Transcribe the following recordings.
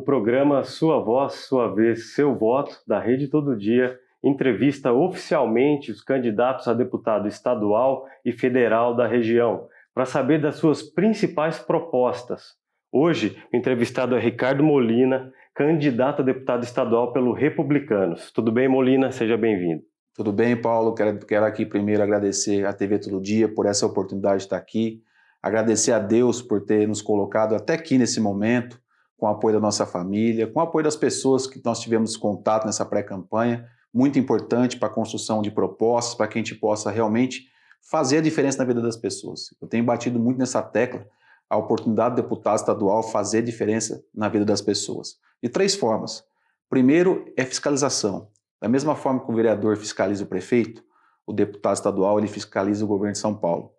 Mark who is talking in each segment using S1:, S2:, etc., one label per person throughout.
S1: programa Sua Voz, Sua Vez, Seu Voto, da Rede Todo Dia, entrevista oficialmente os candidatos a deputado estadual e federal da região, para saber das suas principais propostas. Hoje, o entrevistado é Ricardo Molina, candidato a deputado estadual pelo Republicanos. Tudo bem, Molina? Seja bem-vindo.
S2: Tudo bem, Paulo? Quero aqui primeiro agradecer à TV Todo Dia por essa oportunidade de estar aqui, agradecer a Deus por ter nos colocado até aqui nesse momento, com o apoio da nossa família, com o apoio das pessoas que nós tivemos contato nessa pré-campanha, muito importante para a construção de propostas, para que a gente possa realmente fazer a diferença na vida das pessoas. Eu tenho batido muito nessa tecla, a oportunidade do deputado estadual fazer diferença na vida das pessoas. De três formas. Primeiro é fiscalização. Da mesma forma que o vereador fiscaliza o prefeito, o deputado estadual ele fiscaliza o governo de São Paulo.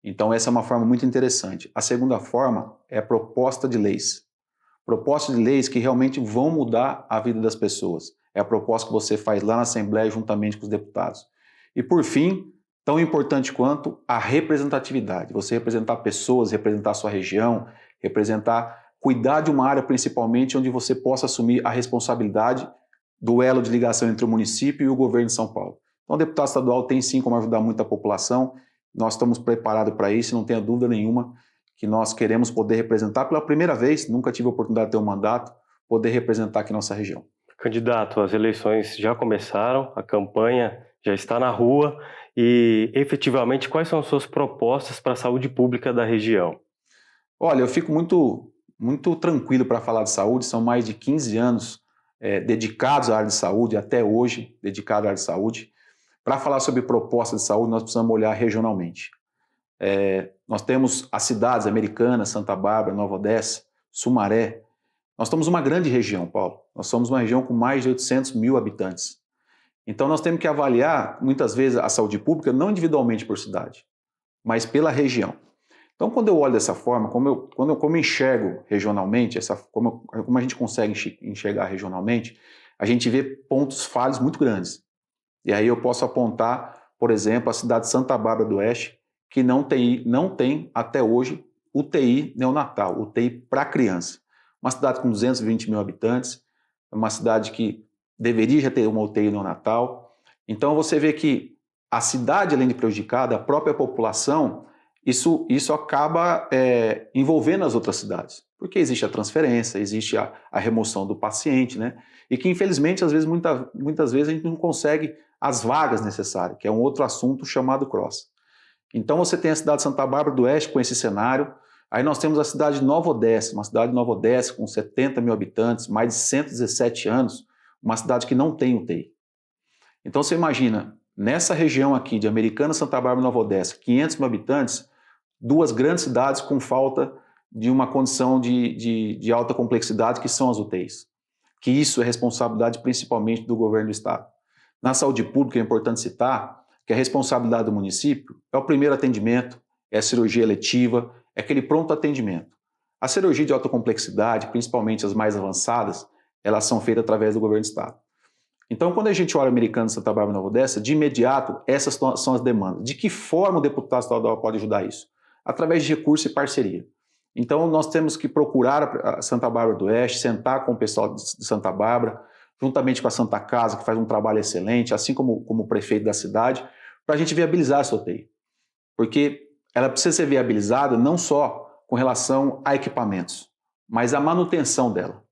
S2: Então essa é uma forma muito interessante. A segunda forma é a proposta de leis. Propostas de leis que realmente vão mudar a vida das pessoas. É a proposta que você faz lá na Assembleia juntamente com os deputados. E por fim, tão importante quanto a representatividade. Você representar pessoas, representar a sua região, cuidar de uma área principalmente onde você possa assumir a responsabilidade do elo de ligação entre o município e o governo de São Paulo. Então o deputado estadual tem sim como ajudar muito a população, nós estamos preparados para isso, não tenha dúvida nenhuma que nós queremos poder representar pela primeira vez, nunca tive a oportunidade de ter um mandato, poder representar aqui nossa região.
S1: Candidato, as eleições já começaram, a campanha já está na rua e, efetivamente, quais são as suas propostas para a saúde pública da região?
S2: Olha, eu fico muito tranquilo para falar de saúde, são mais de 15 anos dedicados à área de saúde, até hoje dedicados à área de saúde. Para falar sobre propostas de saúde, nós precisamos olhar regionalmente. Nós temos as cidades americanas, Santa Bárbara, Nova Odessa, Sumaré. Nós somos uma grande região, Paulo. Nós somos uma região com mais de 800 mil habitantes. Então nós temos que avaliar, muitas vezes, a saúde pública não individualmente por cidade, mas pela região. Então, quando eu olho dessa forma, como eu enxergo regionalmente, como a gente consegue enxergar regionalmente, a gente vê pontos falhos muito grandes. E aí eu posso apontar, por exemplo, a cidade de Santa Bárbara do Oeste, que não tem até hoje UTI neonatal, UTI para criança. Uma cidade com 220 mil habitantes, uma cidade que deveria já ter uma UTI neonatal. Então você vê que a cidade, além de prejudicada, a própria população, isso acaba envolvendo as outras cidades, porque existe a transferência, existe a remoção do paciente, né? E que infelizmente, às vezes, muitas vezes a gente não consegue as vagas necessárias, que é um outro assunto chamado CROSS. Então você tem a cidade de Santa Bárbara do Oeste com esse cenário, aí nós temos a cidade de Nova Odessa, uma cidade de Nova Odessa com 70 mil habitantes, mais de 117 anos, uma cidade que não tem UTI. Então você imagina, nessa região aqui de Americana, Santa Bárbara e Nova Odessa, 500 mil habitantes, duas grandes cidades com falta de uma condição de alta complexidade, que são as UTIs. Que isso é responsabilidade principalmente do governo do estado. Na saúde pública é importante citar que a responsabilidade do município é o primeiro atendimento, é a cirurgia eletiva, é aquele pronto atendimento. A cirurgia de alta complexidade, principalmente as mais avançadas, elas são feitas através do governo do estado. Então, quando a gente olha Americana, Santa Bárbara e Nova Odessa, de imediato, essas são as demandas. De que forma o deputado estadual pode ajudar isso? Através de recurso e parceria. Então, nós temos que procurar a Santa Bárbara do Oeste, sentar com o pessoal de Santa Bárbara, juntamente com a Santa Casa, que faz um trabalho excelente, assim como o prefeito da cidade, para a gente viabilizar essa UTI. Porque ela precisa ser viabilizada não só com relação a equipamentos, mas a manutenção dela.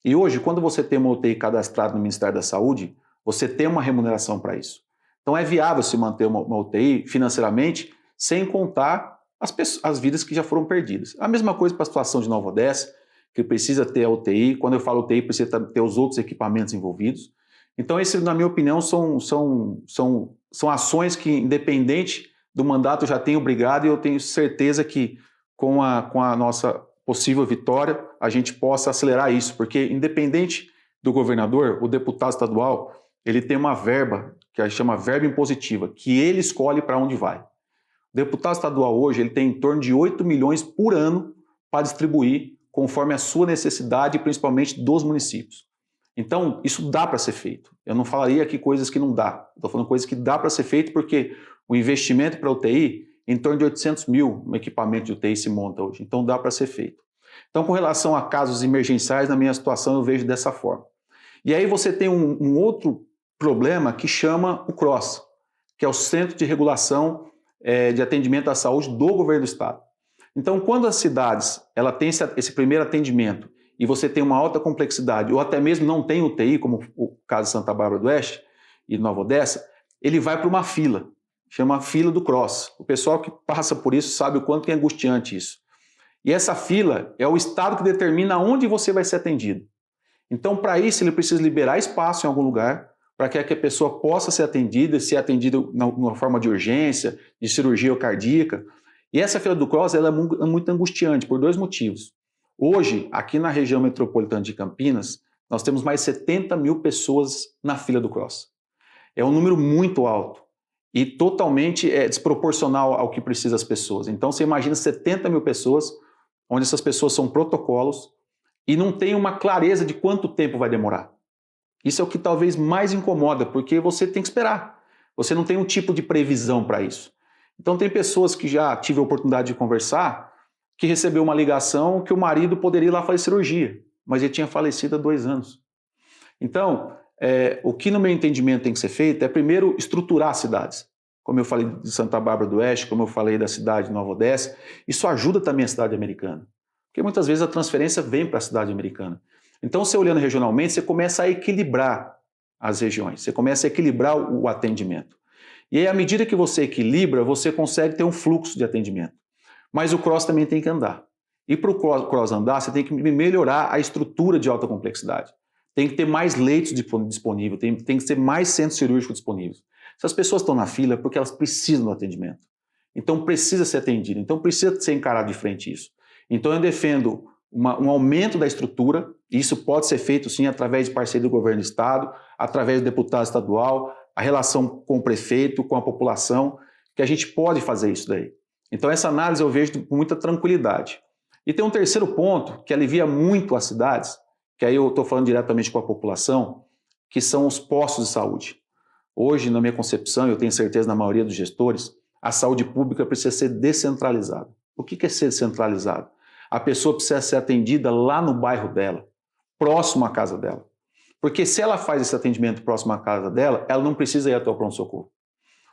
S2: E hoje, quando você tem uma UTI cadastrada no Ministério da Saúde, você tem uma remuneração para isso. Então é viável se manter uma UTI financeiramente, sem contar as vidas que já foram perdidas. A mesma coisa para a situação de Nova Odessa, que precisa ter a UTI. Quando eu falo UTI, precisa ter os outros equipamentos envolvidos. Então, esses, na minha opinião, são ações que, independente do mandato, já tenho obrigado, e eu tenho certeza que, com a nossa possível vitória, a gente possa acelerar isso, porque, independente do governador, o deputado estadual, ele tem uma verba, que a gente chama verba impositiva, que ele escolhe para onde vai. O deputado estadual hoje ele tem em torno de 8 milhões por ano para distribuir conforme a sua necessidade, principalmente dos municípios. Então, isso dá para ser feito. Eu não falaria aqui coisas que não dá. Estou falando coisas que dá para ser feito porque o investimento para a UTI, em torno de 800 mil equipamentos de UTI se monta hoje. Então, dá para ser feito. Então, com relação a casos emergenciais, na minha situação, eu vejo dessa forma. E aí você tem um outro problema que chama o CROSS, que é o Centro de Regulação de Atendimento à Saúde do Governo do Estado. Então, quando as cidades ela tem esse primeiro atendimento e você tem uma alta complexidade, ou até mesmo não tem UTI, como o caso de Santa Bárbara do Oeste e Nova Odessa, ele vai para uma fila, chama fila do CROSS. O pessoal que passa por isso sabe o quanto é angustiante isso. E essa fila é o Estado que determina onde você vai ser atendido. Então, para isso, ele precisa liberar espaço em algum lugar para que a pessoa possa ser atendida numa forma de urgência, de cirurgia cardíaca. E essa fila do CROSS ela é muito angustiante por 2 motivos. Hoje, aqui na região metropolitana de Campinas, nós temos mais 70 mil pessoas na fila do CROSS. É um número muito alto e totalmente desproporcional ao que precisam as pessoas. Então, você imagina 70 mil pessoas, onde essas pessoas são protocolos e não tem uma clareza de quanto tempo vai demorar. Isso é o que talvez mais incomoda, porque você tem que esperar. Você não tem um tipo de previsão para isso. Então tem pessoas que já tive a oportunidade de conversar, que recebeu uma ligação que o marido poderia ir lá fazer cirurgia, mas ele tinha falecido há 2 anos. Então, o que no meu entendimento tem que ser feito é primeiro estruturar as cidades. Como eu falei de Santa Bárbara do Oeste, como eu falei da cidade de Nova Odessa, isso ajuda também a cidade americana. Porque muitas vezes a transferência vem para a cidade americana. Então, você olhando regionalmente, você começa a equilibrar as regiões, você começa a equilibrar o atendimento. E aí, à medida que você equilibra, você consegue ter um fluxo de atendimento. Mas o CROSS também tem que andar. E para o CROSS andar, você tem que melhorar a estrutura de alta complexidade. Tem que ter mais leitos disponíveis, tem que ter mais centros cirúrgicos disponíveis. Se as pessoas estão na fila, é porque elas precisam do atendimento. Então, precisa ser atendido. Então, precisa ser encarado de frente isso. Então, eu defendo um aumento da estrutura, e isso pode ser feito, sim, através de parceria do governo do Estado, através do deputado estadual, a relação com o prefeito, com a população, que a gente pode fazer isso daí. Então, essa análise eu vejo com muita tranquilidade. E tem um terceiro ponto que alivia muito as cidades, que aí eu estou falando diretamente com a população, que são os postos de saúde. Hoje, na minha concepção, eu tenho certeza na maioria dos gestores, a saúde pública precisa ser descentralizada. O que é ser descentralizado? A pessoa precisa ser atendida lá no bairro dela, próximo à casa dela. Porque se ela faz esse atendimento próximo à casa dela, ela não precisa ir até o pronto-socorro.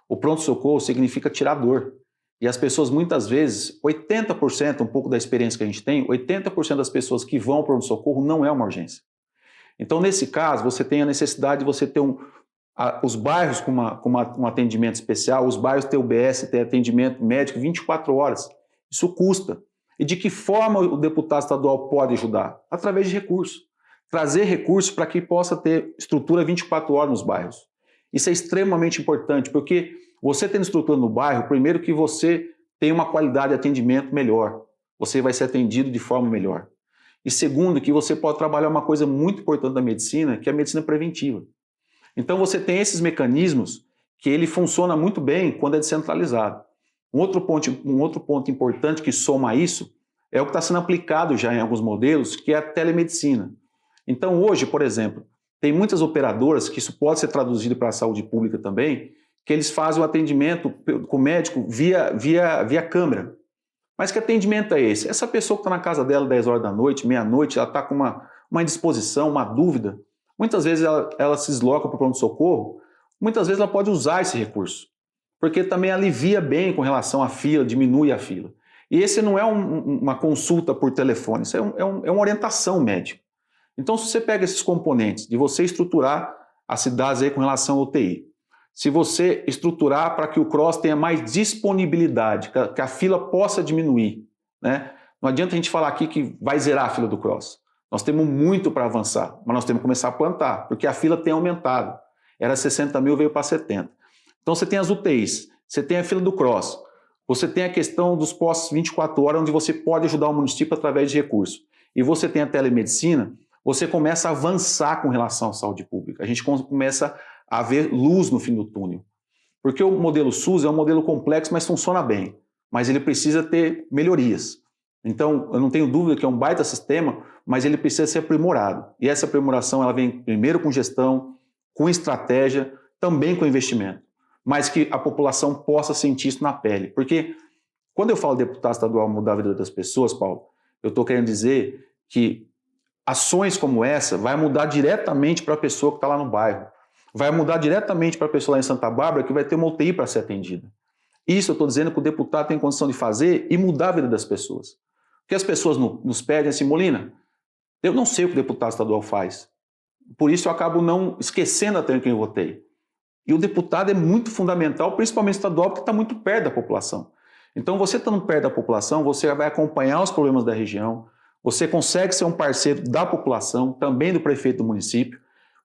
S2: O pronto-socorro significa tirar dor. E as pessoas, muitas vezes, 80%, um pouco da experiência que a gente tem, 80% das pessoas que vão ao pronto-socorro não é uma urgência. Então, nesse caso, você tem a necessidade de você ter os bairros com um atendimento especial, os bairros ter UBS, ter atendimento médico 24 horas. Isso custa. E de que forma o deputado estadual pode ajudar? Através de recursos. Trazer recursos para que possa ter estrutura 24 horas nos bairros. Isso é extremamente importante, porque você tendo estrutura no bairro, primeiro que você tem uma qualidade de atendimento melhor. Você vai ser atendido de forma melhor. E segundo, que você pode trabalhar uma coisa muito importante da medicina, que é a medicina preventiva. Então você tem esses mecanismos que ele funciona muito bem quando é descentralizado. Um outro ponto importante que soma a isso é o que está sendo aplicado já em alguns modelos, que é a telemedicina. Então hoje, por exemplo, tem muitas operadoras, que isso pode ser traduzido para a saúde pública também, que eles fazem o atendimento com o médico via câmera. Mas que atendimento é esse? Essa pessoa que está na casa dela 10 horas da noite, meia-noite, ela está com uma indisposição, uma dúvida, muitas vezes ela se desloca para o pronto-socorro, muitas vezes ela pode usar esse recurso, porque também alivia bem com relação à fila, diminui a fila. E esse não é uma consulta por telefone, isso é uma orientação médica. Então, se você pega esses componentes de você estruturar as cidades aí com relação ao UTI, se você estruturar para que o CROSS tenha mais disponibilidade, que a fila possa diminuir, né? Não adianta a gente falar aqui que vai zerar a fila do CROSS. Nós temos muito para avançar, mas nós temos que começar a plantar, porque a fila tem aumentado. Era 60 mil, veio para 70. Então você tem as UTIs, você tem a fila do CROSS, você tem a questão dos postos 24 horas, onde você pode ajudar o município através de recursos. E você tem a telemedicina, você começa a avançar com relação à saúde pública. A gente começa a ver luz no fim do túnel. Porque o modelo SUS é um modelo complexo, mas funciona bem. Mas ele precisa ter melhorias. Então, eu não tenho dúvida que é um baita sistema, mas ele precisa ser aprimorado. E essa aprimoração ela vem primeiro com gestão, com estratégia, também com investimento. Mas que a população possa sentir isso na pele. Porque quando eu falo deputado estadual mudar a vida das pessoas, Paulo, Eu estou querendo dizer que ações como essa vai mudar diretamente para a pessoa que está lá no bairro. Vai mudar diretamente para a pessoa lá em Santa Bárbara que vai ter uma UTI para ser atendida. Isso eu estou dizendo que o deputado tem condição de fazer e mudar a vida das pessoas. Porque as pessoas nos pedem assim, Molina, eu não sei o que o deputado estadual faz. Por isso eu acabo não esquecendo até quem eu votei. E o deputado é muito fundamental, principalmente estadual, porque está muito perto da população. Então, você estando perto da população, você vai acompanhar os problemas da região, você consegue ser um parceiro da população, também do prefeito do município,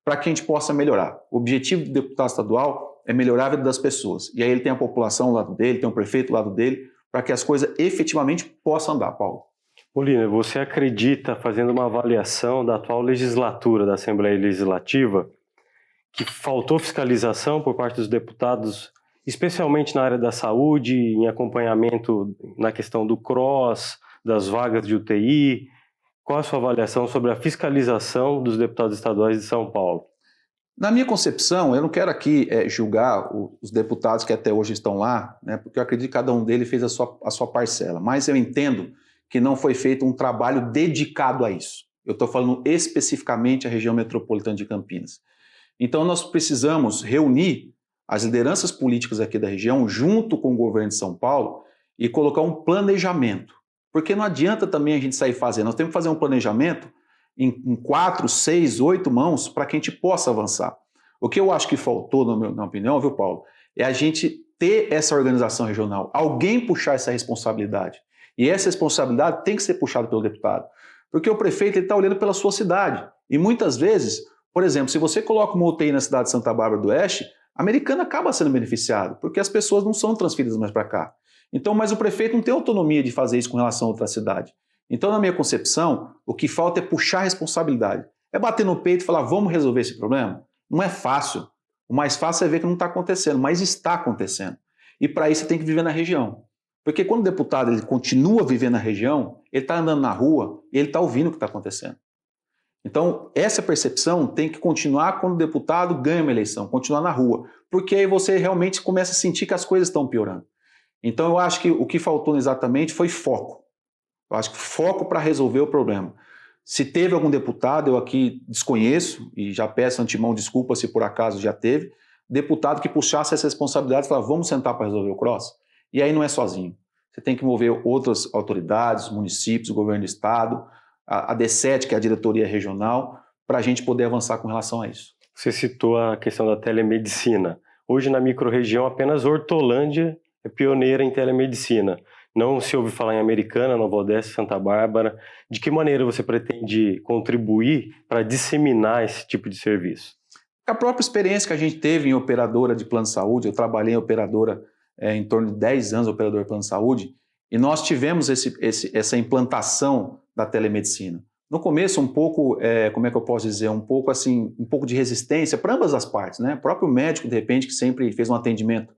S2: para que a gente possa melhorar. O objetivo do deputado estadual é melhorar a vida das pessoas. E aí ele tem a população ao lado dele, tem o prefeito ao lado dele, para que as coisas efetivamente possam andar, Paulo.
S1: Molina, você acredita, fazendo uma avaliação da atual legislatura da Assembleia Legislativa, que faltou fiscalização por parte dos deputados, especialmente na área da saúde, em acompanhamento na questão do CROSS, das vagas de UTI? Qual a sua avaliação sobre a fiscalização dos deputados estaduais de São Paulo?
S2: Na minha concepção, eu não quero aqui julgar os deputados que até hoje estão lá, né, porque eu acredito que cada um deles fez a sua parcela, mas eu entendo que não foi feito um trabalho dedicado a isso. Eu estou falando especificamente a região metropolitana de Campinas. Então nós precisamos reunir as lideranças políticas aqui da região junto com o governo de São Paulo e colocar um planejamento. Porque não adianta também a gente sair fazendo, nós temos que fazer um planejamento em 4, 6, 8 mãos para que a gente possa avançar. O que eu acho que faltou, na minha opinião, viu, Paulo, é a gente ter essa organização regional, alguém puxar essa responsabilidade. E essa responsabilidade tem que ser puxada pelo deputado. Porque o prefeito está olhando pela sua cidade. E muitas vezes, por exemplo, se você coloca uma UTI na cidade de Santa Bárbara do Oeste, a Americana acaba sendo beneficiado, porque as pessoas não são transferidas mais para cá. Então, mas o prefeito não tem autonomia de fazer isso com relação a outra cidade. Então, na minha concepção, o que falta é puxar a responsabilidade. É bater no peito e falar, vamos resolver esse problema? Não é fácil. O mais fácil é ver que não está acontecendo, mas está acontecendo. E para isso você tem que viver na região. Porque quando o deputado ele continua vivendo na região, ele está andando na rua e ele está ouvindo o que está acontecendo. Então, essa percepção tem que continuar quando o deputado ganha uma eleição, continuar na rua. Porque aí você realmente começa a sentir que as coisas estão piorando. Então, eu acho que o que faltou exatamente foi foco. Eu acho que foco para resolver o problema. Se teve algum deputado, eu aqui desconheço, e já peço antemão desculpa se por acaso já teve, deputado que puxasse essa responsabilidade e falasse, vamos sentar para resolver o CROSS? E aí não é sozinho. Você tem que envolver outras autoridades, municípios, governo do estado, a D7, que é a diretoria regional, para a gente poder avançar com relação a isso.
S1: Você citou a questão da telemedicina. Hoje, na microrregião, apenas Hortolândia é pioneira em telemedicina. Não se ouve falar em Americana, Nova Odessa, Santa Bárbara. De que maneira você pretende contribuir para disseminar esse tipo de serviço?
S2: A própria experiência que a gente teve em operadora de plano de saúde, eu trabalhei em operadora em torno de 10 anos, operador de plano de saúde, e nós tivemos essa implantação da telemedicina. No começo, um pouco, como é que eu posso dizer, um pouco de resistência para ambas as partes, né? O próprio médico, de repente, que sempre fez um atendimento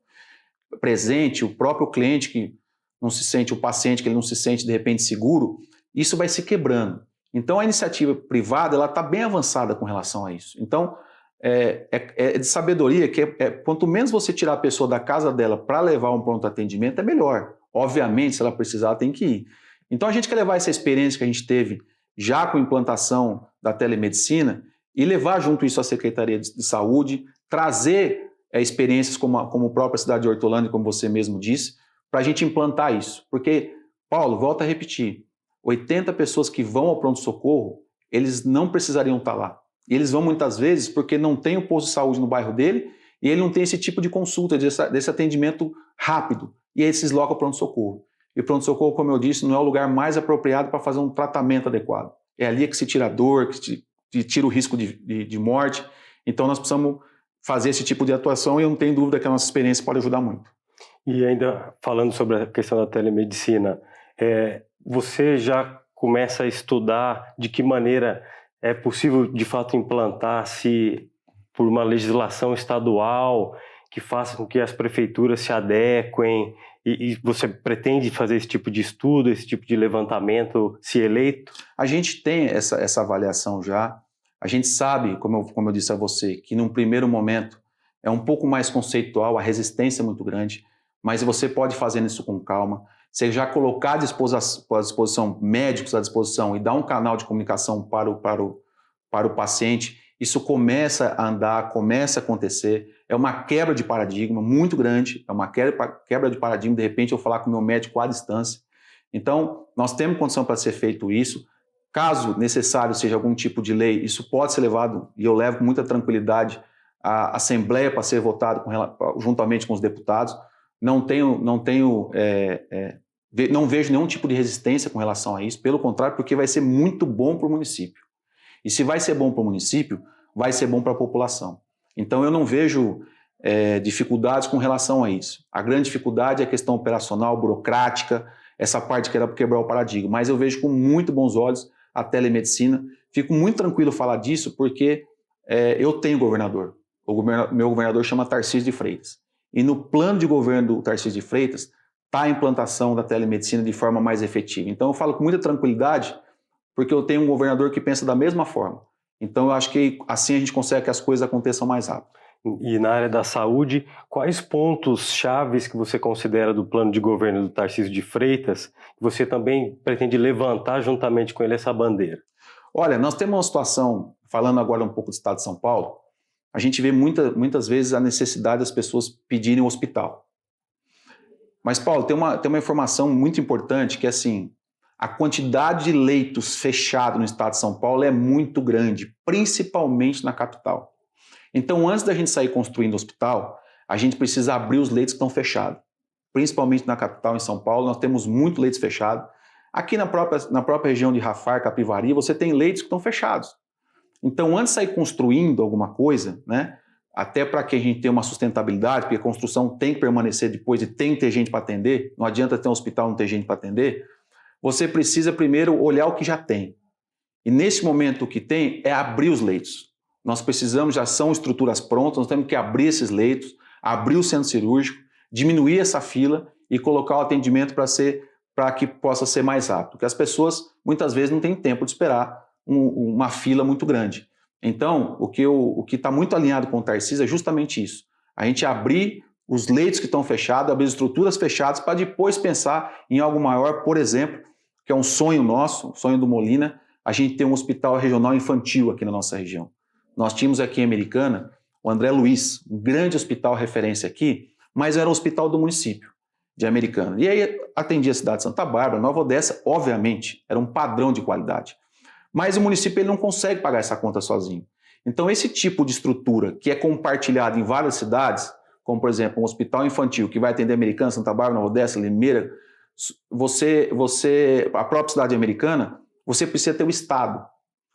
S2: presente, o próprio cliente que não se sente, o paciente que ele não se sente, de repente, seguro, isso vai se quebrando. Então, a iniciativa privada, ela está bem avançada com relação a isso. Então, é de sabedoria que quanto menos você tirar a pessoa da casa dela para levar um pronto atendimento, é melhor. Obviamente, se ela precisar, tem que ir. Então, a gente quer levar essa experiência que a gente teve já com a implantação da telemedicina e levar junto isso à Secretaria de Saúde, trazer experiências como a própria cidade de Hortolândia, como você mesmo disse, para a gente implantar isso. Porque, Paulo, volta a repetir, 80 pessoas que vão ao pronto-socorro, eles não precisariam estar lá. E eles vão muitas vezes porque não tem o posto de saúde no bairro dele e ele não tem esse tipo de consulta, desse atendimento rápido. E aí se desloca ao pronto-socorro. E o pronto-socorro, como eu disse, não é o lugar mais apropriado para fazer um tratamento adequado. É ali que se tira a dor, que se tira o risco de morte. Então nós precisamos fazer esse tipo de atuação e eu não tenho dúvida que a nossa experiência pode ajudar muito.
S1: E ainda falando sobre a questão da telemedicina, você já começa a estudar de que maneira é possível de fato implantar, se por uma legislação estadual que faça com que as prefeituras se adequem, e você pretende fazer esse tipo de estudo, esse tipo de levantamento, se eleito?
S2: A gente tem essa avaliação já. A gente sabe, como eu disse a você, que num primeiro momento é um pouco mais conceitual, a resistência é muito grande, mas você pode fazer isso com calma. você já colocar à disposição médicos à disposição e dar um canal de comunicação para o paciente, isso começa a andar, começa a acontecer. É uma quebra de paradigma muito grande, é uma quebra de paradigma, de repente eu falar com o meu médico à distância. Então, nós temos condição para ser feito isso. Caso necessário seja algum tipo de lei, isso pode ser levado, e eu levo com muita tranquilidade, à Assembleia para ser votado juntamente com os deputados. Não vejo nenhum tipo de resistência com relação a isso, pelo contrário, porque vai ser muito bom para o município. E se vai ser bom para o município, vai ser bom para a população. Então eu não vejo dificuldades com relação a isso. A grande dificuldade é a questão operacional, burocrática, essa parte que era para quebrar o paradigma. Mas eu vejo com muito bons olhos a telemedicina. Fico muito tranquilo falar disso porque eu tenho governador. Meu governador chama Tarcísio de Freitas. E no plano de governo do Tarcísio de Freitas está a implantação da telemedicina de forma mais efetiva. Então eu falo com muita tranquilidade porque eu tenho um governador que pensa da mesma forma. Então eu acho que assim a gente consegue que as coisas aconteçam mais rápido.
S1: E na área da saúde, quais pontos chaves que você considera do plano de governo do Tarcísio de Freitas que você também pretende levantar juntamente com ele essa bandeira?
S2: Olha, nós temos uma situação, falando agora um pouco do estado de São Paulo, a gente vê muitas vezes a necessidade das pessoas pedirem um hospital. Mas, Paulo, tem uma informação muito importante que é assim, a quantidade de leitos fechados no estado de São Paulo é muito grande, principalmente na capital. Então, antes da gente sair construindo hospital, a gente precisa abrir os leitos que estão fechados. Principalmente na capital, em São Paulo, nós temos muitos leitos fechados. Aqui na própria região de Rafar, Capivari, você tem leitos que estão fechados. Então, antes de sair construindo alguma coisa, né, até para que a gente tenha uma sustentabilidade, porque a construção tem que permanecer depois e tem que ter gente para atender, não adianta ter um hospital e não ter gente para atender, você precisa primeiro olhar o que já tem. E nesse momento o que tem é abrir os leitos. Nós precisamos, já são estruturas prontas, nós temos que abrir esses leitos, abrir o centro cirúrgico, diminuir essa fila e colocar o atendimento para que possa ser mais rápido. Porque as pessoas muitas vezes não têm tempo de esperar uma fila muito grande. Então, o que está muito alinhado com o Tarcísio é justamente isso. A gente abrir os leitos que estão fechados, abrir estruturas fechadas para depois pensar em algo maior, por exemplo, que é um sonho nosso, um sonho do Molina, a gente ter um hospital regional infantil aqui na nossa região. Nós tínhamos aqui em Americana o André Luiz, um grande hospital referência aqui, mas era um hospital do município de Americana. E aí atendia a cidade de Santa Bárbara, Nova Odessa, obviamente, era um padrão de qualidade. Mas o município ele não consegue pagar essa conta sozinho. Então esse tipo de estrutura que é compartilhado em várias cidades, como por exemplo um hospital infantil que vai atender Americana, Santa Bárbara, Nova Odessa, Limeira, a própria cidade americana, você precisa ter o Estado,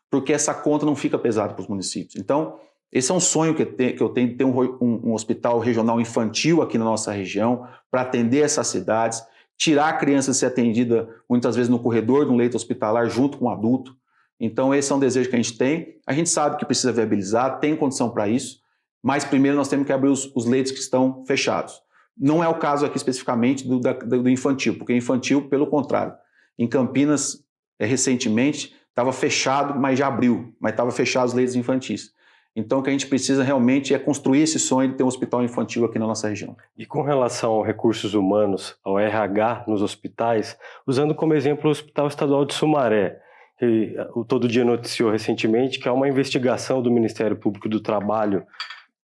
S2: porque essa conta não fica pesada para os municípios. Então, esse é um sonho que eu tenho, de ter um hospital regional infantil aqui na nossa região, para atender essas cidades, tirar a criança de ser atendida muitas vezes no corredor de um leito hospitalar junto com o adulto. Então, esse é um desejo que a gente tem. A gente sabe que precisa viabilizar, tem condição para isso, mas primeiro nós temos que abrir os leitos que estão fechados. Não é o caso aqui especificamente do infantil, porque infantil, pelo contrário. Em Campinas, recentemente, estava fechado, mas já abriu, mas estava fechado os leitos infantis. Então, o que a gente precisa realmente é construir esse sonho de ter um hospital infantil aqui na nossa região.
S1: E com relação aos recursos humanos, ao RH nos hospitais, usando como exemplo o Hospital Estadual de Sumaré, que o Todo Dia noticiou recentemente que há uma investigação do Ministério Público do Trabalho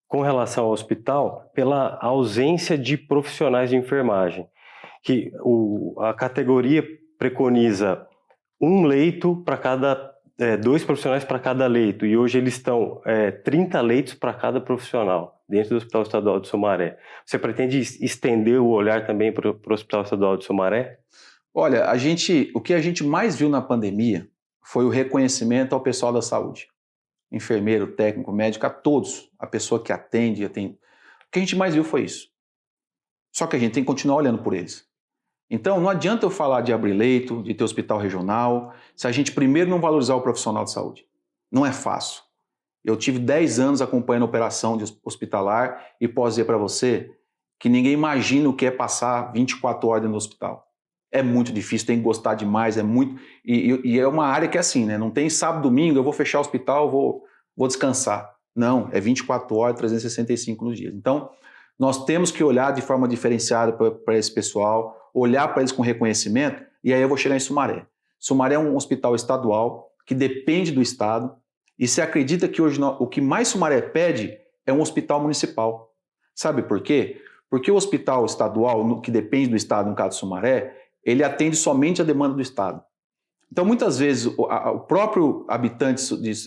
S1: com relação ao hospital pela ausência de profissionais de enfermagem, que a categoria preconiza um leito para cada, 2 profissionais para cada leito, e hoje eles estão 30 leitos para cada profissional dentro do Hospital Estadual de Sumaré. Você pretende estender o olhar também para o Hospital Estadual de Sumaré?
S2: Olha, o que a gente mais viu na pandemia foi o reconhecimento ao pessoal da saúde. Enfermeiro, técnico, médico, a todos, a pessoa que atende. O que a gente mais viu foi isso. Só que a gente tem que continuar olhando por eles. Então, não adianta eu falar de abrir leito, de ter hospital regional, se a gente primeiro não valorizar o profissional de saúde. Não é fácil. Eu tive 10 anos acompanhando a operação de hospitalar e posso dizer para você que ninguém imagina o que é passar 24 horas dentro do hospital. É muito difícil, tem que gostar demais, é muito... E é uma área que é assim, né? Não tem sábado, domingo, eu vou fechar o hospital, vou descansar. Não, é 24 horas, 365 nos dias. Então, nós temos que olhar de forma diferenciada para esse pessoal, olhar para eles com reconhecimento, e aí eu vou chegar em Sumaré. Sumaré é um hospital estadual que depende do Estado, e se acredita que hoje o que mais Sumaré pede é um hospital municipal. Sabe por quê? Porque o hospital estadual, que depende do Estado, no caso de Sumaré, ele atende somente a demanda do Estado. Então, muitas vezes, o próprio habitante,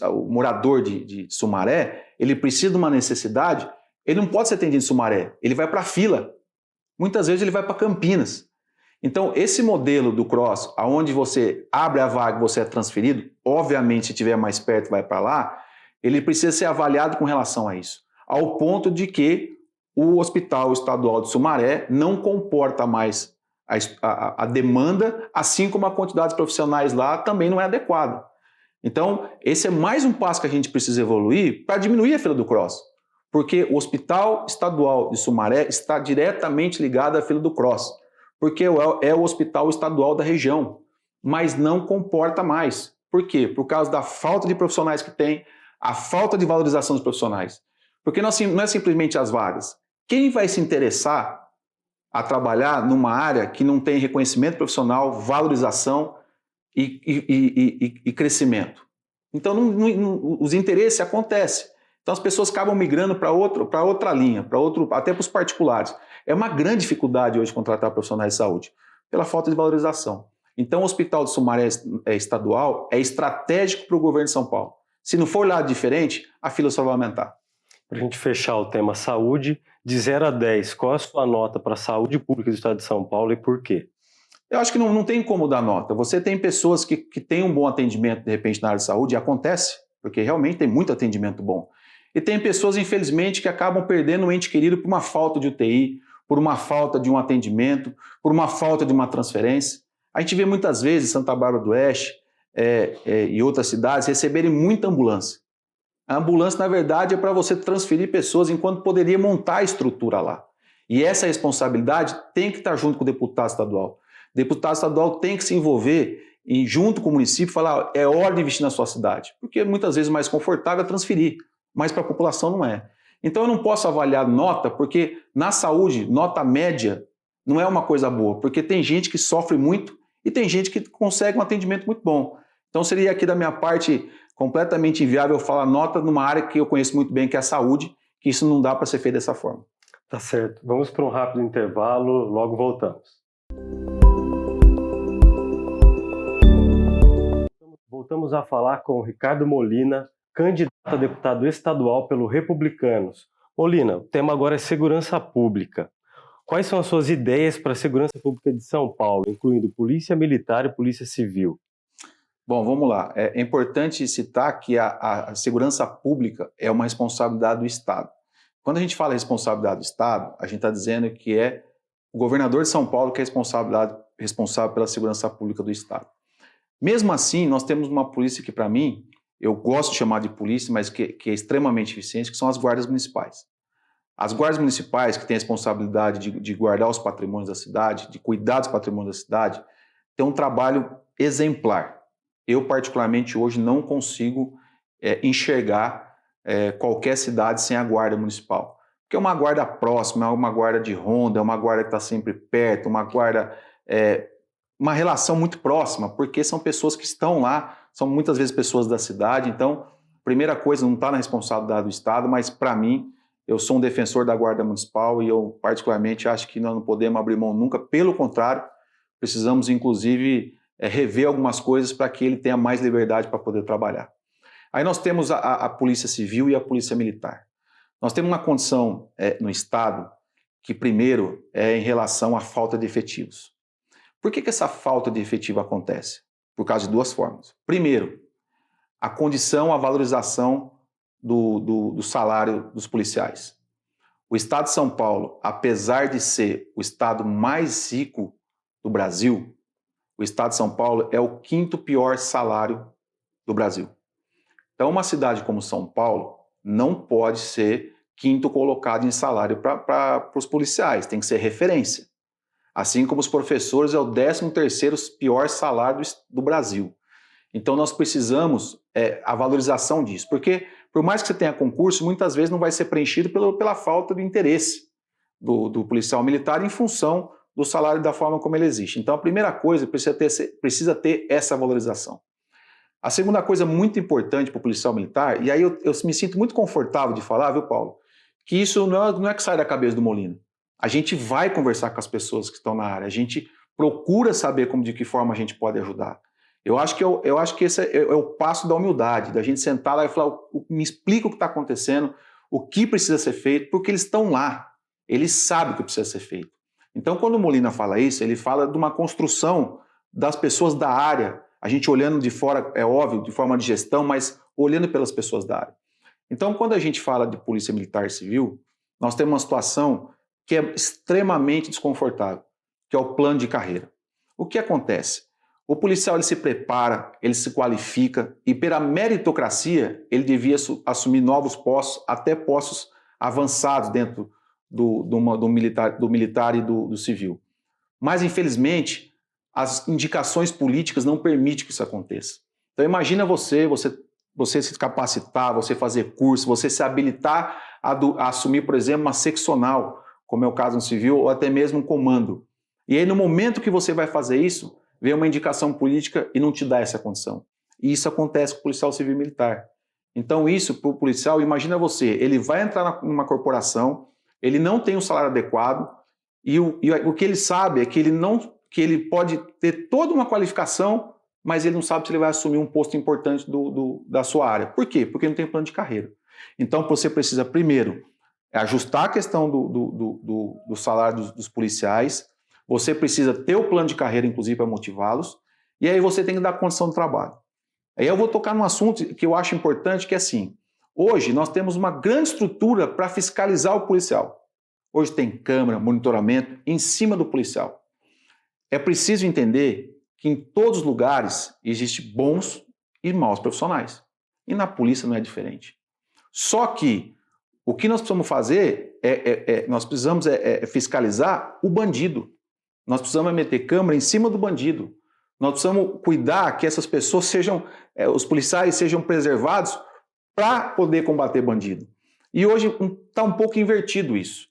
S2: o morador de Sumaré, ele precisa de uma necessidade, ele não pode ser atendido em Sumaré, ele vai para a fila. Muitas vezes ele vai para Campinas. Então, esse modelo do CROSS, onde você abre a vaga e você é transferido, obviamente, se estiver mais perto, vai para lá, ele precisa ser avaliado com relação a isso. Ao ponto de que o Hospital Estadual de Sumaré não comporta mais a demanda, assim como a quantidade de profissionais lá também não é adequada. Então, esse é mais um passo que a gente precisa evoluir para diminuir a fila do CROSS. Porque o Hospital Estadual de Sumaré está diretamente ligado à fila do CROSS, porque é o hospital estadual da região, mas não comporta mais. Por quê? Por causa da falta de profissionais que tem, a falta de valorização dos profissionais. Porque não é simplesmente as vagas. Quem vai se interessar a trabalhar numa área que não tem reconhecimento profissional, valorização e crescimento? Então, os interesses acontecem. Então, as pessoas acabam migrando para outra linha, até para os particulares. É uma grande dificuldade hoje contratar profissionais de saúde, pela falta de valorização. Então, o Hospital de Sumaré estadual é estratégico para o governo de São Paulo. Se não for lá diferente, a fila só vai aumentar.
S1: Para a gente fechar o tema saúde, de 0 a 10, qual é a sua nota para a saúde pública do Estado de São Paulo e por quê?
S2: Eu acho que não tem como dar nota. Você tem pessoas que têm um bom atendimento, de repente, na área de saúde, e acontece, porque realmente tem muito atendimento bom. E tem pessoas, infelizmente, que acabam perdendo um ente querido por uma falta de UTI, por uma falta de um atendimento, por uma falta de uma transferência. A gente vê muitas vezes Santa Bárbara do Oeste e outras cidades receberem muita ambulância. A ambulância, na verdade, é para você transferir pessoas enquanto poderia montar a estrutura lá. E essa responsabilidade tem que estar junto com o deputado estadual. O deputado estadual tem que se envolver e, junto com o município, falar: é hora de investir na sua cidade. Porque muitas vezes mais confortável é transferir, mas para a população não é. Então eu não posso avaliar nota, porque na saúde, nota média não é uma coisa boa, porque tem gente que sofre muito e tem gente que consegue um atendimento muito bom. Então seria aqui da minha parte completamente inviável falar nota numa área que eu conheço muito bem, que é a saúde, que isso não dá para ser feito dessa forma.
S1: Tá certo. Vamos para um rápido intervalo, logo voltamos. Voltamos a falar com o Ricardo Molina, candidato a deputado estadual pelo Republicanos. Molina, o tema agora é segurança pública. Quais são as suas ideias para a segurança pública de São Paulo, incluindo polícia militar e polícia civil?
S2: Bom, vamos lá. É importante citar que a segurança pública é uma responsabilidade do Estado. Quando a gente fala responsabilidade do Estado, a gente está dizendo que é o governador de São Paulo que é responsável pela segurança pública do Estado. Mesmo assim, nós temos uma polícia que, para mim, eu gosto de chamar de polícia, mas que é extremamente eficiente, que são as guardas municipais. As guardas municipais, que têm a responsabilidade de guardar os patrimônios da cidade, de cuidar dos patrimônios da cidade, têm um trabalho exemplar. Eu, particularmente, hoje não consigo enxergar qualquer cidade sem a guarda municipal. Porque é uma guarda próxima, é uma guarda de ronda, é uma guarda que está sempre perto, uma guarda... uma relação muito próxima, porque são pessoas que estão lá, são muitas vezes pessoas da cidade. Então, primeira coisa, não está na responsabilidade do Estado, mas para mim, eu sou um defensor da Guarda Municipal e eu particularmente acho que nós não podemos abrir mão nunca, pelo contrário, precisamos inclusive rever algumas coisas para que ele tenha mais liberdade para poder trabalhar. Aí nós temos a Polícia Civil e a Polícia Militar. Nós temos uma condição no Estado que primeiro é em relação à falta de efetivos. Por que essa falta de efetivo acontece? Por causa de duas formas. Primeiro, a condição, a valorização do salário dos policiais. O Estado de São Paulo, apesar de ser o estado mais rico do Brasil, o Estado de São Paulo é o quinto pior salário do Brasil. Então, uma cidade como São Paulo não pode ser quinto colocado em salário para os policiais, tem que ser referência. Assim como os professores é o 13º pior salário do Brasil. Então nós precisamos a valorização disso, porque por mais que você tenha concurso, muitas vezes não vai ser preenchido pela falta de interesse do policial militar em função do salário da forma como ele existe. Então, a primeira coisa, precisa ter essa valorização. A segunda coisa muito importante para o policial militar, e aí eu me sinto muito confortável de falar, viu, Paulo, que isso não é que sai da cabeça do Molina. A gente vai conversar com as pessoas que estão na área, a gente procura saber de que forma a gente pode ajudar. Eu acho que esse é o passo da humildade, da gente sentar lá e falar, me explica o que está acontecendo, o que precisa ser feito, porque eles estão lá, eles sabem o que precisa ser feito. Então, quando o Molina fala isso, ele fala de uma construção das pessoas da área, a gente olhando de fora, é óbvio, de forma de gestão, mas olhando pelas pessoas da área. Então, quando a gente fala de polícia militar e civil, nós temos uma situação que é extremamente desconfortável, que é o plano de carreira. O que acontece? O policial ele se prepara, ele se qualifica e pela meritocracia ele devia assumir novos postos, até postos avançados dentro do militar e do civil. Mas, infelizmente, as indicações políticas não permitem que isso aconteça. Então, imagina você se capacitar, você fazer curso, você se habilitar a assumir, por exemplo, uma seccional, como é o caso no civil, ou até mesmo um comando. E aí, no momento que você vai fazer isso, vem uma indicação política e não te dá essa condição. E isso acontece com o policial civil e militar. Então, isso, para o policial, imagina você, ele vai entrar numa corporação, ele não tem um salário adequado, e o que ele sabe é que ele pode ter toda uma qualificação, mas ele não sabe se ele vai assumir um posto importante da sua área. Por quê? Porque não tem plano de carreira. Então, você precisa, primeiro, ajustar a questão do salário dos policiais, você precisa ter o plano de carreira, inclusive, para motivá-los, e aí você tem que dar condição de trabalho. Aí eu vou tocar num assunto que eu acho importante, que é assim, hoje nós temos uma grande estrutura para fiscalizar o policial. Hoje tem câmera, monitoramento em cima do policial. É preciso entender que em todos os lugares existem bons e maus profissionais. E na polícia não é diferente. Só que o que nós precisamos fazer nós precisamos fiscalizar o bandido. Nós precisamos meter câmera em cima do bandido. Nós precisamos cuidar que essas pessoas os policiais sejam preservados para poder combater bandido. E hoje está um pouco invertido isso.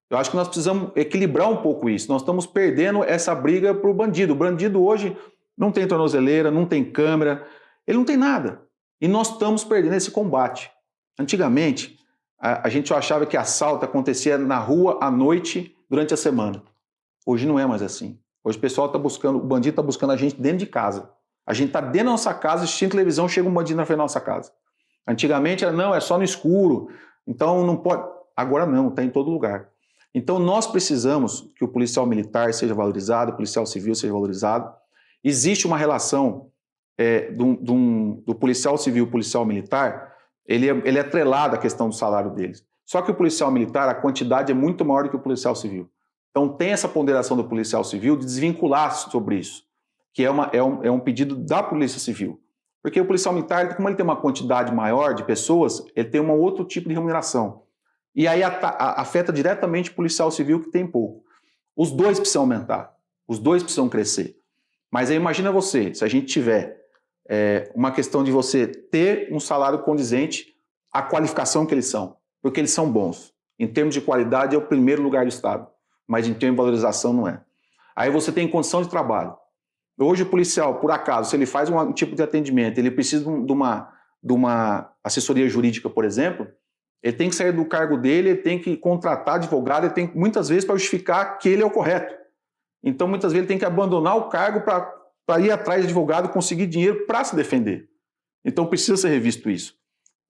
S2: Eu acho que nós precisamos equilibrar um pouco isso. Nós estamos perdendo essa briga para o bandido. O bandido hoje não tem tornozeleira, não tem câmera, ele não tem nada. E nós estamos perdendo esse combate. Antigamente, a gente achava que assalto acontecia na rua à noite durante a semana. Hoje não é mais assim. Hoje o pessoal está buscando, o bandido está buscando a gente dentro de casa. A gente está dentro da nossa casa, assistindo televisão, chega um bandido na frente da nossa casa. Antigamente era só no escuro, então não pode. Agora não, está em todo lugar. Então nós precisamos que o policial militar seja valorizado, o policial civil seja valorizado. Existe uma relação do policial civil e policial militar, ele é atrelado à questão do salário deles. Só que o policial militar, a quantidade é muito maior do que o policial civil. Então tem essa ponderação do policial civil de desvincular sobre isso, que é um pedido da polícia civil. Porque o policial militar, como ele tem uma quantidade maior de pessoas, ele tem um outro tipo de remuneração. E aí afeta diretamente o policial civil que tem pouco. Os dois precisam aumentar, os dois precisam crescer. Mas aí imagina você, se a gente tiver uma questão de você ter um salário condizente à qualificação que eles são, porque eles são bons. Em termos de qualidade é o primeiro lugar do Estado, mas em termos de valorização não é. Aí você tem condição de trabalho. Hoje o policial, por acaso, se ele faz um tipo de atendimento, ele precisa de uma assessoria jurídica, por exemplo, ele tem que sair do cargo dele, ele tem que contratar advogado, ele tem muitas vezes para justificar que ele é o correto. Então muitas vezes ele tem que abandonar o cargo para ir atrás de advogado e conseguir dinheiro para se defender. Então precisa ser revisto isso.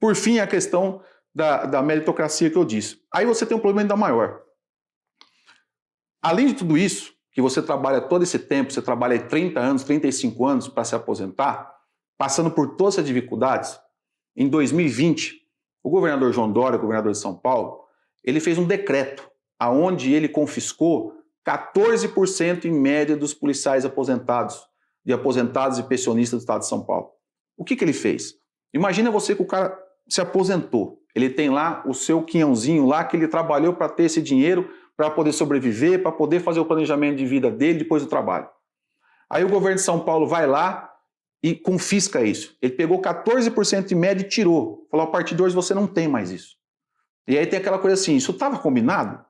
S2: Por fim, a questão da meritocracia que eu disse. Aí você tem um problema ainda maior. Além de tudo isso, que você trabalha todo esse tempo, você trabalha 30 anos, 35 anos para se aposentar, passando por todas essas dificuldades, em 2020, o governador João Dória, o governador de São Paulo, ele fez um decreto onde ele confiscou 14% em média dos policiais aposentados e pensionistas do estado de São Paulo. O que ele fez? Imagina você que o cara se aposentou, ele tem lá o seu quinhãozinho lá que ele trabalhou para ter esse dinheiro, para poder sobreviver, para poder fazer o planejamento de vida dele depois do trabalho. Aí o governo de São Paulo vai lá e confisca isso. Ele pegou 14% de média e tirou. Falou, a partir de hoje você não tem mais isso. E aí tem aquela coisa assim, isso estava combinado?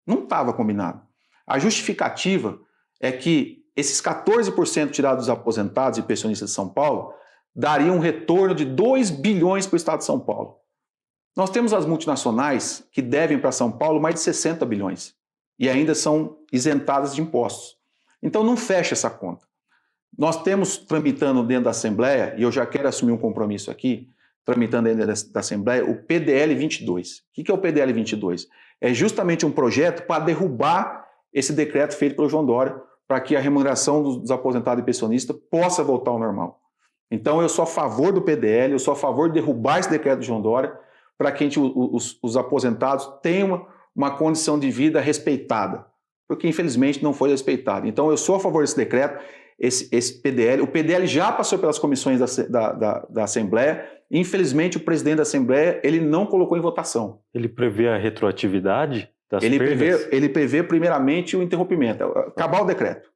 S2: Não estava combinado. A justificativa é que esses 14% tirados dos aposentados e pensionistas de São Paulo dariam um retorno de 2 bilhões para o Estado de São Paulo. Nós temos as multinacionais que devem para São Paulo mais de 60 bilhões e ainda são isentadas de impostos. Então não fecha essa conta. Nós temos tramitando dentro da Assembleia, e eu já quero assumir um compromisso aqui, tramitando dentro da Assembleia, o PDL 22. O que é o PDL 22? É justamente um projeto para derrubar esse decreto feito pelo João Dória, para que a remuneração dos aposentados e pensionistas possa voltar ao normal. Então eu sou a favor do PDL, eu sou a favor de derrubar esse decreto do João Dória, para que os aposentados tenham uma condição de vida respeitada, porque infelizmente não foi respeitado. Então eu sou a favor desse decreto, esse PDL. O PDL já passou pelas comissões da Assembleia, infelizmente o presidente da Assembleia ele não colocou em votação.
S1: Ele prevê a retroatividade das perdas?
S2: Ele prevê primeiramente o interrompimento, acabar o decreto.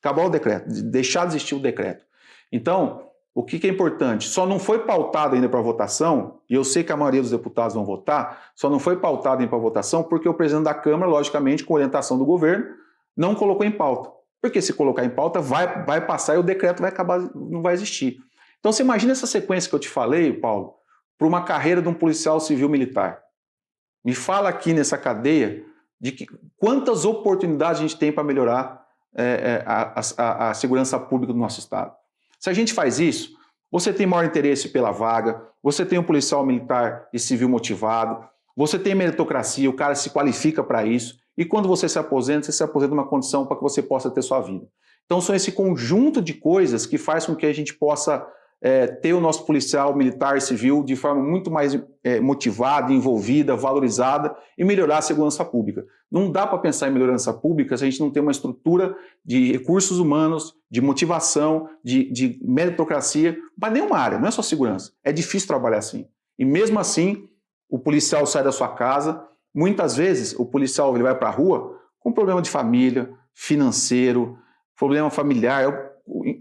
S2: Acabar o decreto, deixar de existir o decreto. Então, o que é importante? Só não foi pautado ainda para votação, e eu sei que a maioria dos deputados vão votar, só não foi pautado ainda para votação porque o presidente da Câmara, logicamente, com orientação do governo, não colocou em pauta. Porque se colocar em pauta, vai passar e o decreto vai acabar, não vai existir. Então você imagina essa sequência que eu te falei, Paulo, para uma carreira de um policial civil militar. Me fala aqui nessa cadeia de quantas oportunidades a gente tem para melhorar a segurança pública do nosso Estado. Se a gente faz isso, você tem maior interesse pela vaga, você tem um policial militar e civil motivado, você tem meritocracia, o cara se qualifica para isso, e quando você se aposenta numa condição para que você possa ter sua vida. Então são esse conjunto de coisas que faz com que a gente possa ter o nosso policial militar e civil de forma muito mais motivada, envolvida, valorizada e melhorar a segurança pública. Não dá para pensar em melhorança pública se a gente não tem uma estrutura de recursos humanos, de motivação, de meritocracia, para nenhuma área, não é só segurança. É difícil trabalhar assim. E mesmo assim, o policial sai da sua casa, muitas vezes o policial ele vai para a rua com problema de família, financeiro, problema familiar,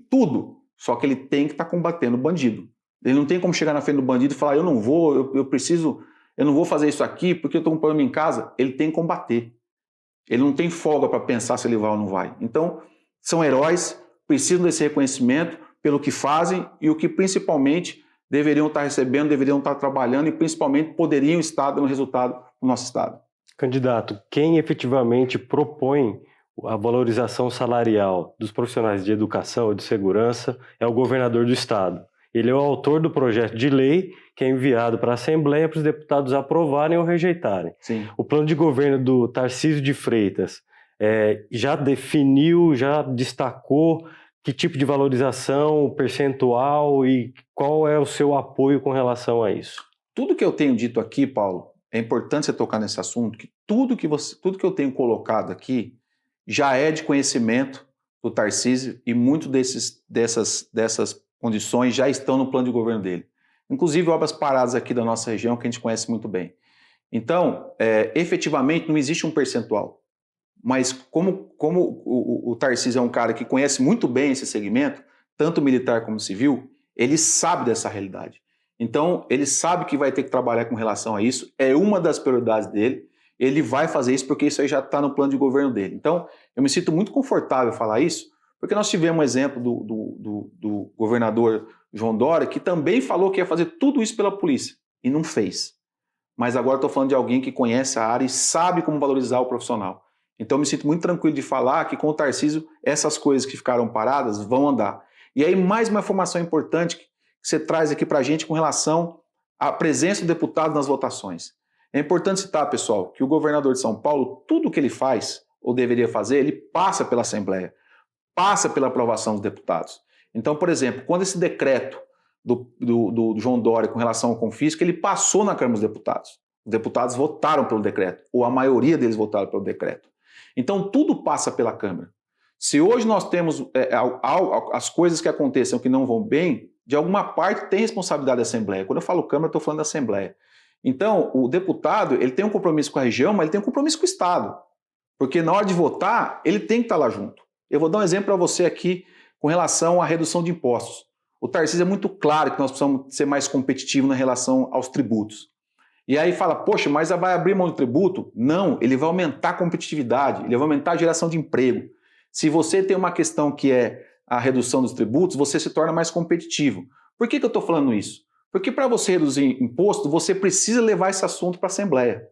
S2: tudo. Só que ele tem que estar combatendo o bandido. Ele não tem como chegar na frente do bandido e falar, eu não vou, eu não vou fazer isso aqui porque eu estou com um problema em casa. Ele tem que combater. Ele não tem folga para pensar se ele vai ou não vai. Então, são heróis, precisam desse reconhecimento pelo que fazem e o que principalmente deveriam estar recebendo, deveriam estar trabalhando e principalmente poderiam estar dando resultado no nosso Estado.
S1: Candidato, quem efetivamente propõe a valorização salarial dos profissionais de educação e de segurança é o governador do Estado. Ele é o autor do projeto de lei que é enviado para a Assembleia para os deputados aprovarem ou rejeitarem.
S2: Sim.
S1: O plano de governo do Tarcísio de Freitas já definiu, já destacou que tipo de valorização, percentual e qual é o seu apoio com relação a isso?
S2: Tudo que eu tenho dito aqui, Paulo, é importante você tocar nesse assunto, que tudo que eu tenho colocado aqui já é de conhecimento do Tarcísio e muito dessas condições já estão no plano de governo dele. Inclusive obras paradas aqui da nossa região que a gente conhece muito bem. Então, efetivamente não existe um percentual, mas como o Tarcísio é um cara que conhece muito bem esse segmento, tanto militar como civil, ele sabe dessa realidade. Então, ele sabe que vai ter que trabalhar com relação a isso, é uma das prioridades dele, ele vai fazer isso porque isso aí já está no plano de governo dele. Então, eu me sinto muito confortável em falar isso, porque nós tivemos um exemplo do governador João Dória, que também falou que ia fazer tudo isso pela polícia, e não fez. Mas agora estou falando de alguém que conhece a área e sabe como valorizar o profissional. Então, eu me sinto muito tranquilo de falar que com o Tarcísio, essas coisas que ficaram paradas vão andar. E aí, mais uma informação importante que você traz aqui para a gente com relação à presença do deputado nas votações. É importante citar, pessoal, que o governador de São Paulo, tudo o que ele faz, ou deveria fazer, ele passa pela Assembleia, passa pela aprovação dos deputados. Então, por exemplo, quando esse decreto do João Dória com relação ao confisco, ele passou na Câmara dos Deputados. Os deputados votaram pelo decreto, ou a maioria deles votaram pelo decreto. Então, tudo passa pela Câmara. Se hoje nós temos as coisas que aconteçam que não vão bem, de alguma parte tem responsabilidade da Assembleia. Quando eu falo Câmara, eu estou falando da Assembleia. Então, o deputado, ele tem um compromisso com a região, mas ele tem um compromisso com o Estado. Porque na hora de votar, ele tem que estar lá junto. Eu vou dar um exemplo para você aqui com relação à redução de impostos. O Tarcísio é muito claro que nós precisamos ser mais competitivos na relação aos tributos. E aí fala, poxa, mas vai abrir mão de tributo? Não, ele vai aumentar a competitividade, ele vai aumentar a geração de emprego. Se você tem uma questão que é a redução dos tributos, você se torna mais competitivo. Por que eu estou falando isso? Porque para você reduzir imposto, você precisa levar esse assunto para a Assembleia.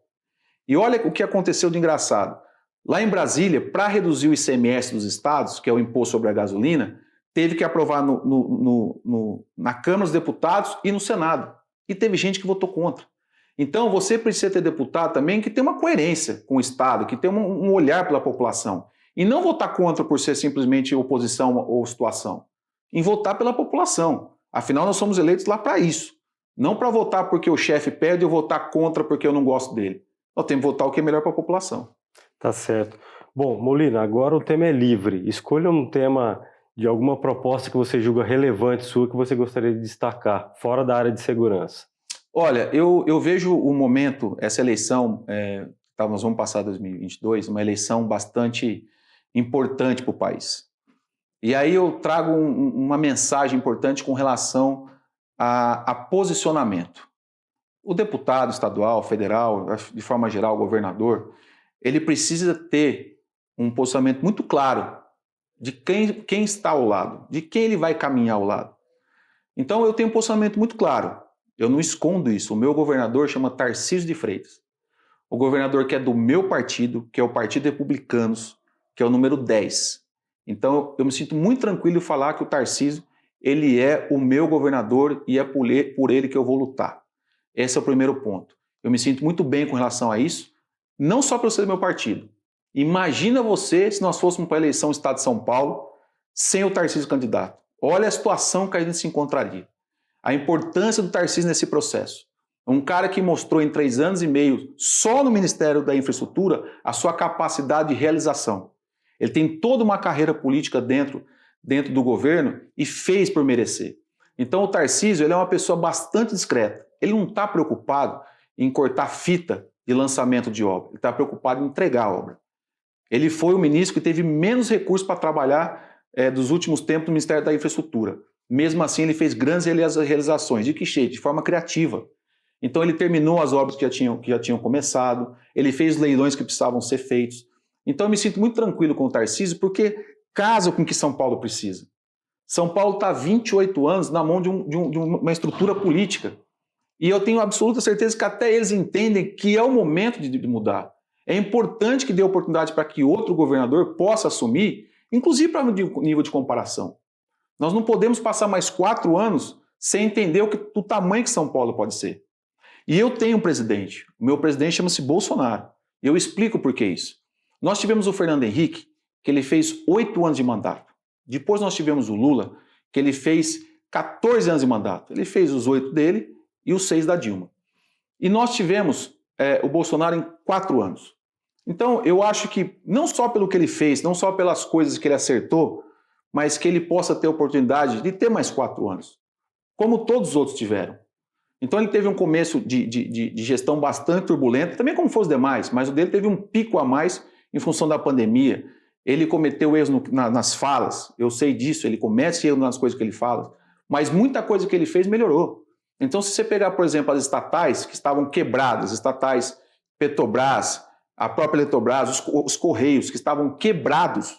S2: E olha o que aconteceu de engraçado. Lá em Brasília, para reduzir o ICMS dos estados, que é o imposto sobre a gasolina, teve que aprovar na Câmara dos Deputados e no Senado. E teve gente que votou contra. Então você precisa ter deputado também que tem uma coerência com o Estado, que tem um olhar pela população. E não votar contra por ser simplesmente oposição ou situação. Em votar pela população. Afinal, nós somos eleitos lá para isso. Não para votar porque o chefe pede ou votar contra porque eu não gosto dele. Nós temos que votar o que é melhor para a população.
S1: Tá certo. Bom, Molina, agora o tema é livre. Escolha um tema de alguma proposta que você julga relevante sua que você gostaria de destacar, fora da área de segurança.
S2: Olha, eu vejo o momento, essa eleição, nós vamos passar 2022, uma eleição bastante importante para o país. E aí eu trago uma mensagem importante com relação a posicionamento. O deputado estadual, federal, de forma geral, o governador, ele precisa ter um posicionamento muito claro de quem está ao lado, de quem ele vai caminhar ao lado. Então eu tenho um posicionamento muito claro, eu não escondo isso. O meu governador chama Tarcísio de Freitas. O governador que é do meu partido, que é o Partido Republicanos, que é o número 10. Então eu me sinto muito tranquilo em falar que o Tarcísio, ele é o meu governador e é por ele que eu vou lutar. Esse é o primeiro ponto. Eu me sinto muito bem com relação a isso, não só pelo ser do meu partido. Imagina você se nós fôssemos para a eleição do Estado de São Paulo sem o Tarcísio candidato. Olha a situação que a gente se encontraria. A importância do Tarcísio nesse processo. Um cara que mostrou em 3 anos e meio, só no Ministério da Infraestrutura, a sua capacidade de realização. Ele tem toda uma carreira política dentro do governo e fez por merecer. Então o Tarcísio, ele é uma pessoa bastante discreta. Ele não está preocupado em cortar fita de lançamento de obra. Ele está preocupado em entregar a obra. Ele foi o ministro que teve menos recursos para trabalhar dos últimos tempos no Ministério da Infraestrutura. Mesmo assim, ele fez grandes realizações. De que jeito? De forma criativa. Então ele terminou as obras que já tinham começado, ele fez leilões que precisavam ser feitos. Então eu me sinto muito tranquilo com o Tarcísio porque casa com o que São Paulo precisa. São Paulo está há 28 anos na mão de uma estrutura política. E eu tenho absoluta certeza que até eles entendem que é o momento de mudar. É importante que dê oportunidade para que outro governador possa assumir, inclusive para nível de comparação. Nós não podemos passar mais 4 anos sem entender o tamanho que São Paulo pode ser. E eu tenho um presidente. O meu presidente chama-se Bolsonaro. E eu explico por que isso. Nós tivemos o Fernando Henrique, que ele fez 8 anos de mandato. Depois nós tivemos o Lula, que ele fez 14 anos de mandato. Ele fez os 8 dele e os 6 da Dilma. E nós tivemos o Bolsonaro em 4 anos. Então eu acho que não só pelo que ele fez, não só pelas coisas que ele acertou, mas que ele possa ter a oportunidade de ter mais 4 anos, como todos os outros tiveram. Então ele teve um começo de gestão bastante turbulento, também como foram os demais, mas o dele teve um pico a mais em função da pandemia. Ele cometeu erros nas falas, eu sei disso, ele comete erros nas coisas que ele fala, mas muita coisa que ele fez melhorou. Então se você pegar, por exemplo, as estatais que estavam quebradas, estatais Petrobras, a própria Eletrobras, os Correios que estavam quebrados,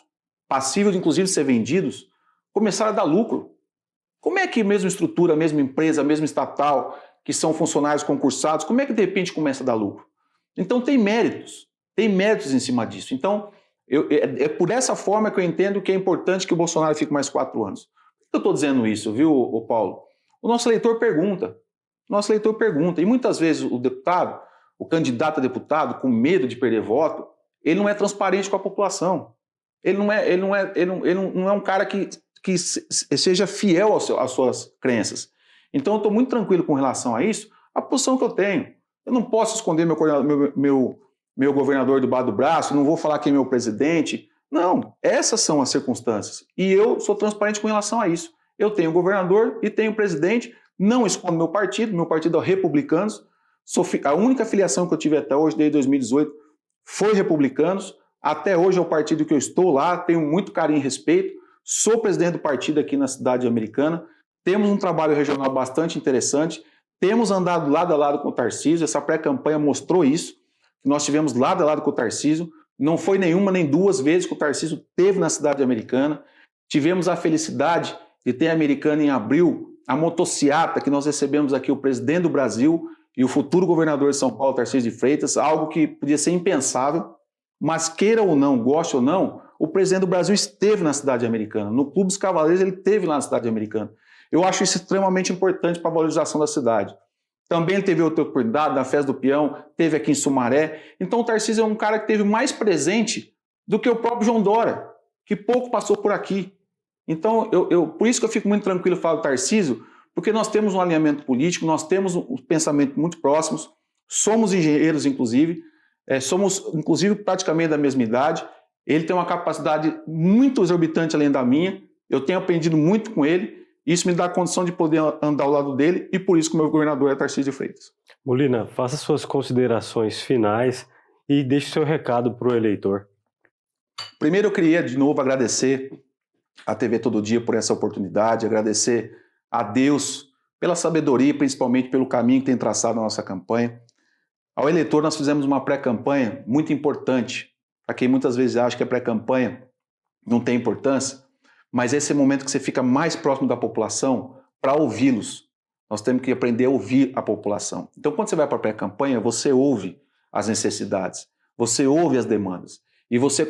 S2: passíveis inclusive de ser vendidos, começaram a dar lucro. Como é que a mesma estrutura, a mesma empresa, a mesma estatal, que são funcionários concursados, como é que de repente começa a dar lucro? Então tem méritos em cima disso. Então é por essa forma que eu entendo que é importante que o Bolsonaro fique mais 4 anos. Por que eu estou dizendo isso, viu, Paulo? O nosso eleitor pergunta, e muitas vezes o deputado, o candidato a deputado, com medo de perder voto, ele não é transparente com a população. Ele não é um cara que seja fiel às suas crenças. Então eu estou muito tranquilo com relação a isso, a posição que eu tenho. Eu não posso esconder meu governador debaixo do braço, não vou falar quem é meu presidente. Não, essas são as circunstâncias. E eu sou transparente com relação a isso. Eu tenho governador e tenho presidente, não escondo meu partido é o Republicanos. A única filiação que eu tive até hoje, desde 2018, foi Republicanos. Até hoje é o partido que eu estou lá, tenho muito carinho e respeito. Sou presidente do partido aqui na cidade americana. Temos um trabalho regional bastante interessante. Temos andado lado a lado com o Tarcísio, essa pré-campanha mostrou isso, que nós tivemos lado a lado com o Tarcísio, não foi nenhuma nem duas vezes que o Tarcísio esteve na cidade americana. Tivemos a felicidade de ter em Americana em abril a motociata que nós recebemos aqui o presidente do Brasil e o futuro governador de São Paulo, Tarcísio de Freitas, algo que podia ser impensável, mas queira ou não, goste ou não, o presidente do Brasil esteve na cidade americana. No Clube dos Cavaleiros ele esteve lá na cidade americana. Eu acho isso extremamente importante para a valorização da cidade. Também ele teve outra oportunidade na Festa do Peão, teve aqui em Sumaré. Então o Tarcísio é um cara que teve mais presente do que o próprio João Dória, que pouco passou por aqui. Então, por isso que eu fico muito tranquilo falar do Tarcísio, porque nós temos um alinhamento político, nós temos um pensamento muito próximos, somos engenheiros, inclusive, somos, inclusive, praticamente da mesma idade. Ele tem uma capacidade muito exorbitante além da minha, eu tenho aprendido muito com ele, isso me dá a condição de poder andar ao lado dele e por isso que o meu governador é Tarcísio de Freitas.
S1: Molina, faça suas considerações finais e deixe seu recado para o eleitor.
S2: Primeiro eu queria de novo agradecer a TV Todo Dia por essa oportunidade, agradecer a Deus pela sabedoria, principalmente pelo caminho que tem traçado na nossa campanha. Ao eleitor nós fizemos uma pré-campanha muito importante, para quem muitas vezes acha que a pré-campanha não tem importância, mas esse é o momento que você fica mais próximo da população para ouvi-los. Nós temos que aprender a ouvir a população. Então quando você vai para a pré-campanha, você ouve as necessidades, você ouve as demandas e você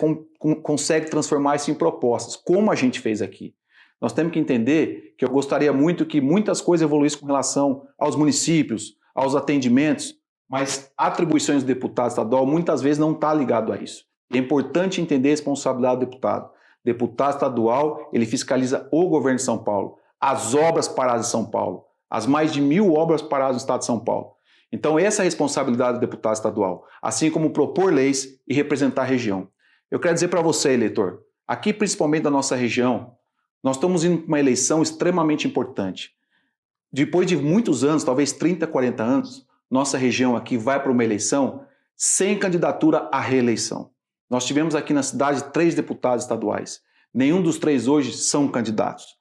S2: consegue transformar isso em propostas, como a gente fez aqui. Nós temos que entender que eu gostaria muito que muitas coisas evoluíssem com relação aos municípios, aos atendimentos, mas a atribuições do deputado estadual muitas vezes não está ligado a isso. É importante entender a responsabilidade do deputado. O deputado estadual, ele fiscaliza o governo de São Paulo, as obras paradas em São Paulo, as mais de 1.000 obras paradas no estado de São Paulo. Então essa é a responsabilidade do deputado estadual, assim como propor leis e representar a região. Eu quero dizer para você, eleitor, aqui principalmente da nossa região, nós estamos indo para uma eleição extremamente importante. Depois de muitos anos, talvez 30, 40 anos, nossa região aqui vai para uma eleição sem candidatura à reeleição. Nós tivemos aqui na cidade 3 deputados estaduais. Nenhum dos 3 hoje são candidatos.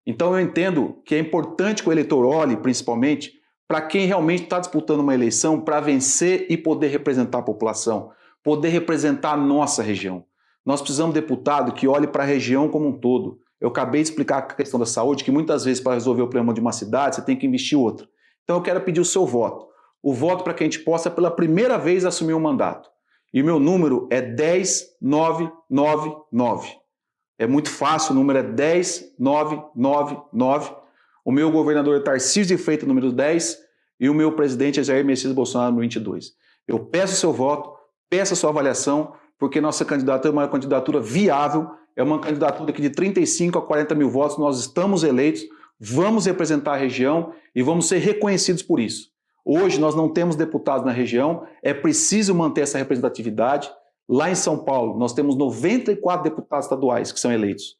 S2: Então eu entendo que é importante que o eleitor olhe, principalmente, para quem realmente está disputando uma eleição para vencer e poder representar a população, poder representar a nossa região. Nós precisamos de deputado que olhe para a região como um todo. Eu acabei de explicar a questão da saúde, que muitas vezes para resolver o problema de uma cidade você tem que investir outra. Então eu quero pedir o seu voto. O voto para que a gente possa pela primeira vez assumir um mandato. E o meu número é 10999. É muito fácil, o número é 10999. O meu governador é Tarcísio de Freitas, número 10, e o meu presidente é Jair Messias Bolsonaro, número 22. Eu peço o seu voto, peço a sua avaliação, porque nossa candidatura é uma candidatura viável, é uma candidatura que de 35 a 40 mil votos nós estamos eleitos, vamos representar a região e vamos ser reconhecidos por isso. Hoje nós não temos deputados na região, é preciso manter essa representatividade. Lá em São Paulo nós temos 94 deputados estaduais que são eleitos.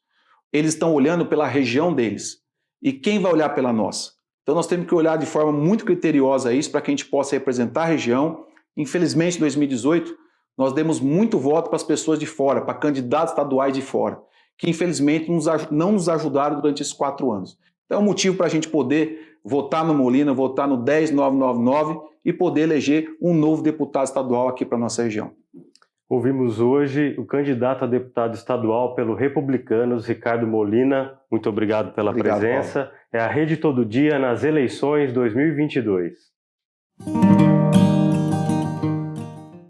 S2: Eles estão olhando pela região deles. E quem vai olhar pela nossa? Então nós temos que olhar de forma muito criteriosa isso para que a gente possa representar a região. Infelizmente, em 2018, nós demos muito voto para as pessoas de fora, para candidatos estaduais de fora, que infelizmente não nos ajudaram durante esses 4 anos. Então é um motivo para a gente poder votar no Molina, votar no 10999 e poder eleger um novo deputado estadual aqui para a nossa região.
S1: Ouvimos hoje o candidato a deputado estadual pelo Republicanos, Ricardo Molina. Muito obrigado pela presença. Paulo. É a Rede Todo Dia nas eleições 2022.